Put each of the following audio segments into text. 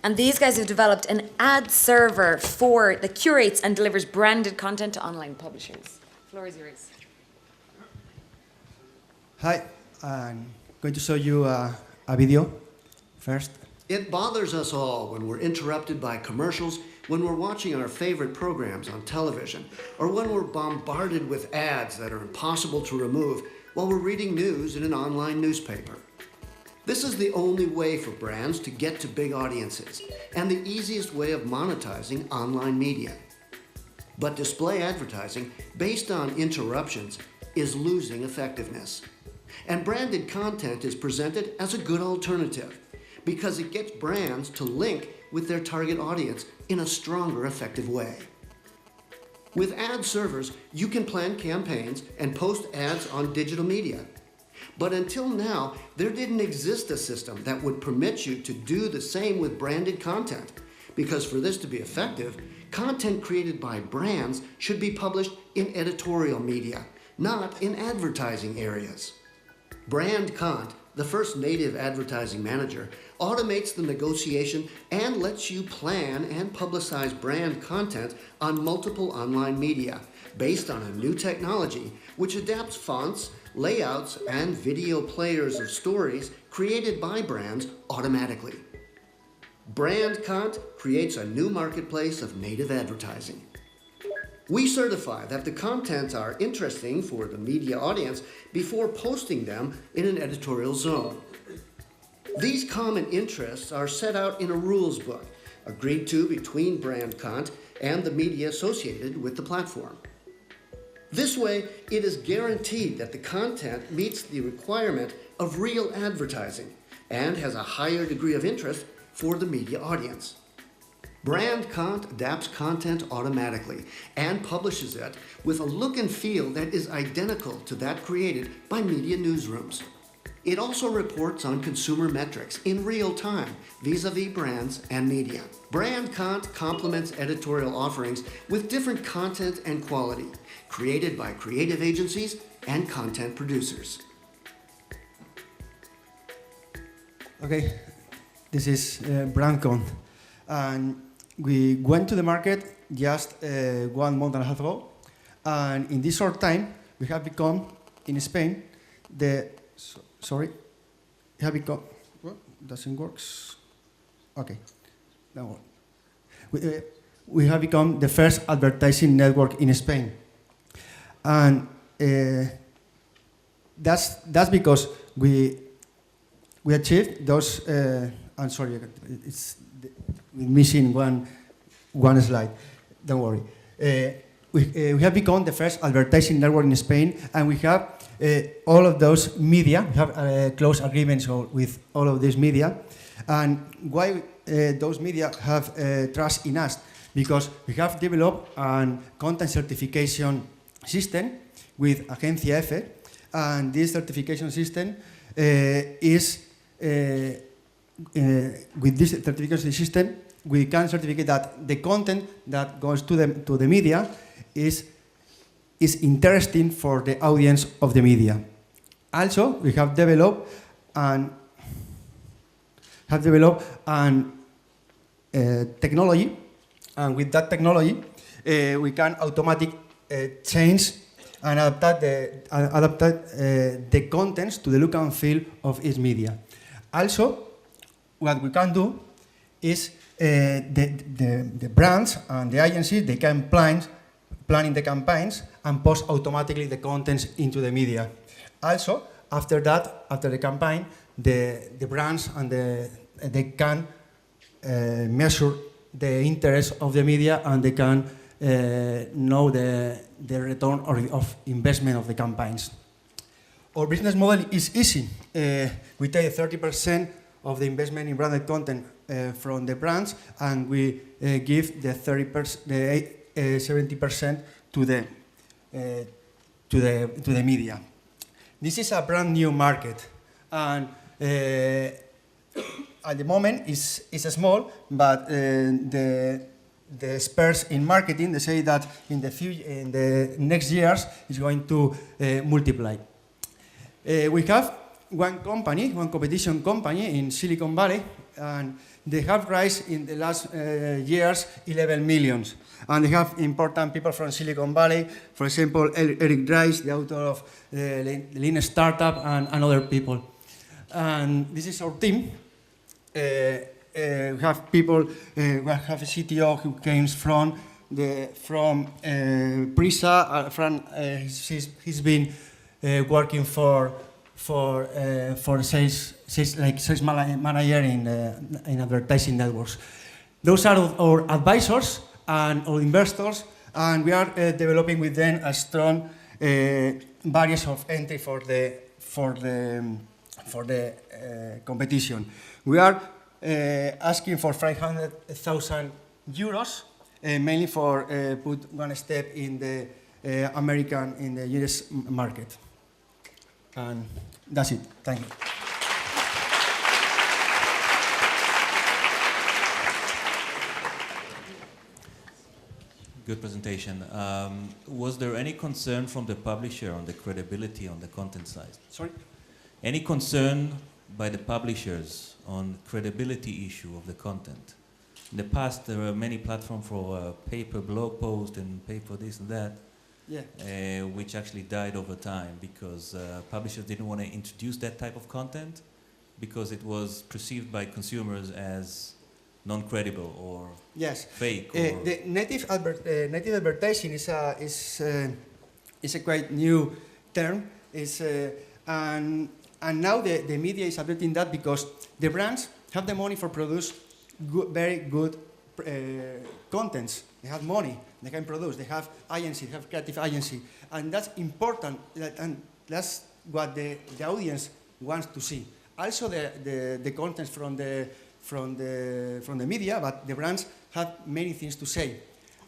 And these guys have developed an ad server that curates and delivers branded content to online publishers. The floor is yours. Hi, I'm going to show you a video first. It bothers us all when we're interrupted by commercials, when we're watching our favorite programs on television, or when we're bombarded with ads that are impossible to remove while we're reading news in an online newspaper. This is the only way for brands to get to big audiences and the easiest way of monetizing online media. But display advertising based on interruptions is losing effectiveness. And branded content is presented as a good alternative because it gets brands to link with their target audience in a stronger, effective way. With ad servers, you can plan campaigns and post ads on digital media. But until now, there didn't exist a system that would permit you to do the same with branded content. Because for this to be effective, content created by brands should be published in editorial media, not in advertising areas. Brandcot, the first native advertising manager, automates the negotiation and lets you plan and publicize brand content on multiple online media based on a new technology which adapts fonts, layouts, and video players of stories created by brands automatically. Brandcot creates a new marketplace of native advertising. We certify that the contents are interesting for the media audience before posting them in an editorial zone. These common interests are set out in a rules book, agreed to between Brandcot and the media associated with the platform. This way, it is guaranteed that the content meets the requirement of real advertising and has a higher degree of interest for the media audience. Brandcot adapts content automatically and publishes it with a look and feel that is identical to that created by media newsrooms. It also reports on consumer metrics in real time vis-a-vis brands and media. Brandcot complements editorial offerings with different content and quality, created by creative agencies and content producers. Okay, this is Brandcot. And we went to the market just 1 month and a half ago. And in this short time, we have become, in Spain, doesn't work. Okay, that one. We have become the first advertising network in Spain. And that's because we achieved those, I'm sorry, it's missing one slide, don't worry. We have become the first advertising network in Spain, and we have all of those media. We have close agreements with all of these media. And why those media have trust in us? Because we have developed a content certification system with Agencia F, and this certification system with this certification system, we can certificate that the content that goes to the media is interesting for the audience of the media. Also, we have developed technology, and with that technology, we can automatically change and adapt the contents to the look and feel of each media. Also, what we can do is the brands and the agencies, they can planning the campaigns and post automatically the contents into the media. Also, after that, after the campaign, the brands and they can measure the interest of the media, and they can know the return of investment of the campaigns. Our business model is easy. We take 30% of the investment in branded content from the brands, and we give the 70% to the media. This is a brand new market, and at the moment it's small, but the experts in marketing, they say that in the next years it's going to multiply. We have one company, one competition company in Silicon Valley, and they have raised in the last years 11 millions. And they have important people from Silicon Valley, for example, Eric Rice, the author of the Lean Startup, and other people. And this is our team. We have people, we have a CTO who came from Prisa. He's been working for sales manager in advertising networks. Those are our advisors and our investors, and we are developing with them a strong barriers of entry for the competition. We are asking for 500,000 euros, mainly for put one step in the in the US market. And that's it. Thank you. Good presentation. Was there any concern from the publisher on the credibility on the content side? Sorry? Any concern by the publishers on credibility issue of the content? In the past, there were many platforms for pay per blog post and pay for this and that, Yeah. which actually died over time because publishers didn't want to introduce that type of content because it was perceived by consumers as non-credible or Yes. fake. The native advertising is a quite new term. And now the media is adopting that because the brands have the money for produce very good contents. They have money, they can produce, they have agency, they have creative agency. And that's important, and that's what the audience wants to see. Also the contents from the media, but the brands have many things to say.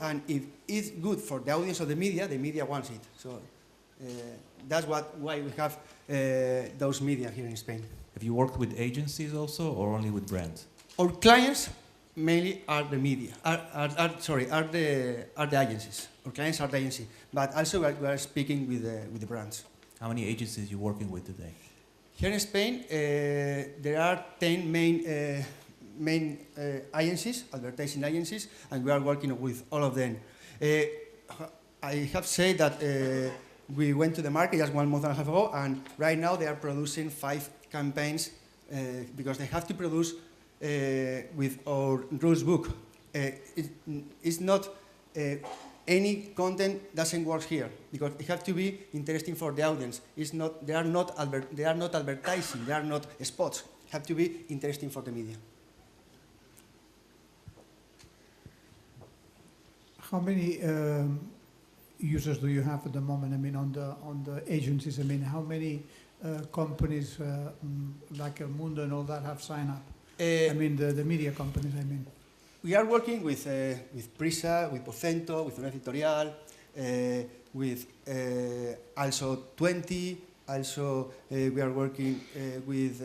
And if it's good for the audience of the media wants it. So that's why we have those media here in Spain. Have you worked with agencies also or only with brands? Our clients mainly are the media, are the agencies. Our clients are the agency, but also we are speaking with the brands. How many agencies are you working with today? Here in Spain, there are 10 main agencies, advertising agencies, and we are working with all of them. I have said that we went to the market just 1 month and a half ago, and right now they are producing 5 campaigns because they have to produce with our rules book. It's not any content doesn't work here because it has to be interesting for the audience. It's not they are not advertising. They are not spots. It have to be interesting for the media. How many users do you have at the moment? I mean, on the agencies. I mean, how many companies like El Mundo and all that have signed up? I mean, the media companies. I mean, we are working with Prisa, with Vocento, with Una Editorial, with also 20. Also, we are working with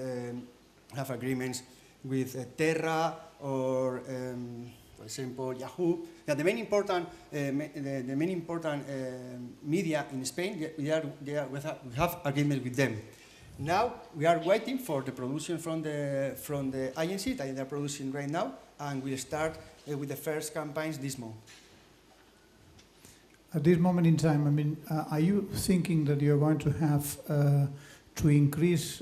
have agreements with Terra or, for example, Yahoo. Yeah, the main important media in Spain. We have agreements with them. Now we are waiting for the production from the agency that they are producing right now, and we'll start with the first campaigns this month. at this moment in time, I mean, are you thinking that you're going to have to increase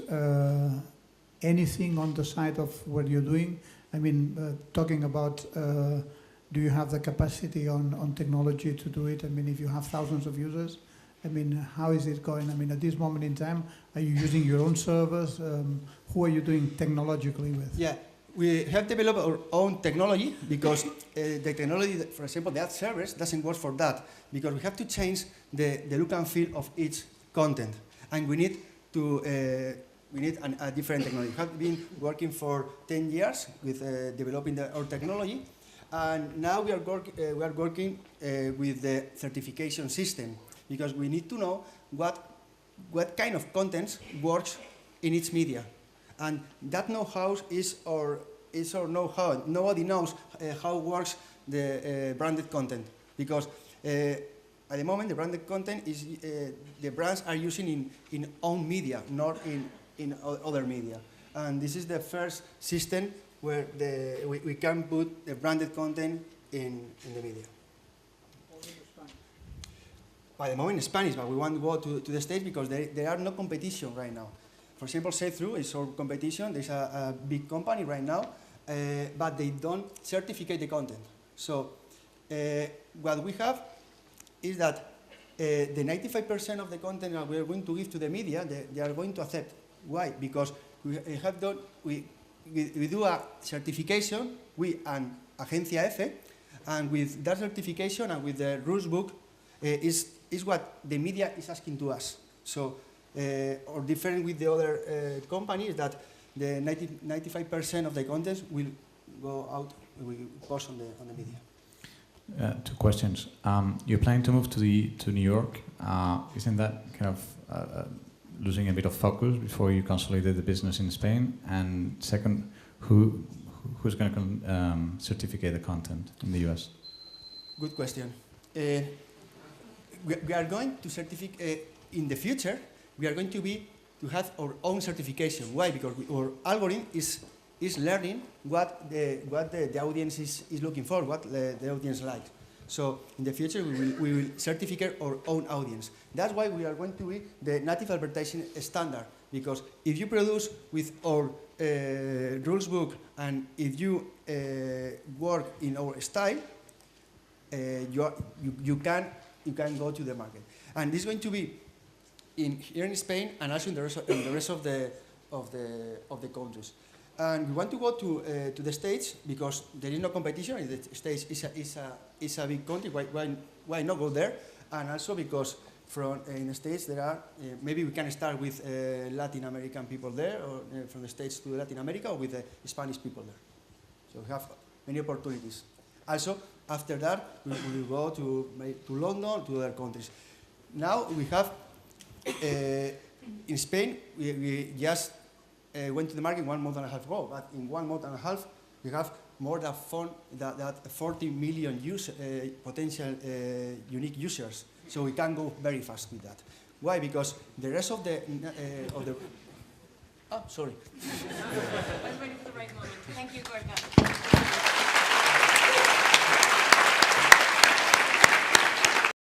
anything on the side of what you're doing? I mean, talking about, do you have the capacity on technology to do it? I mean, if you have thousands of users, I mean, how is it going? I mean, at this moment in time, are you using your own servers? Who are you doing technologically with? Yeah, we have developed our own technology because the technology, for example, the ad servers doesn't work for that because we have to change the look and feel of each content, and we need a different technology. We have been working for 10 years with developing our technology, and now we are working with the certification system, because we need to know what kind of content works in each media. And that know-how is our know-how. Nobody knows how works the branded content, because at the moment the branded content is the brands are using in own media, not in other media. And this is the first system where we can put the branded content in the media. By the moment in Spanish, but we want to go to the States because there are no competition right now. For example, Say-Through is our competition. There's a big company right now, but they don't certificate the content. So what we have is that the 95% of the content that we are going to give to the media, they are going to accept. Why? Because we do a certification, we and Agencia F, and with that certification and with the rules book is what the media is asking to us. So, or different with the other companies that the 95% of the contents will go out, will post on the media. 2 questions. You're planning to move to New York. Isn't that kind of losing a bit of focus before you consolidate the business in Spain? And second, who's going to certificate the content in the US? Good question. We are going to certificate in the future. We are going to have our own certification. Why? Because our algorithm is learning what the audience is looking for, what the audience likes. So in the future, we will certificate our own audience. That's why we are going to be the native advertising standard. Because if you produce with our rules book and if you work in our style, you can go to the market. And this is going to be here in Spain and also in the rest of the countries. And we want to go to the States because there is no competition. The States is a big country. Why not go there? And also because in the States there are maybe we can start with Latin American people there, or from the States to Latin America, or with the Spanish people there. So we have many opportunities. Also, after that, we will go to London, to other countries. Now we have in Spain we just went to the market 1.5 months ago, but in 1.5 months we have more than 40 million potential unique users. So we can go very fast with that. Why? Because the rest of the sorry. I was waiting for the right moment. Thank you, Gorka.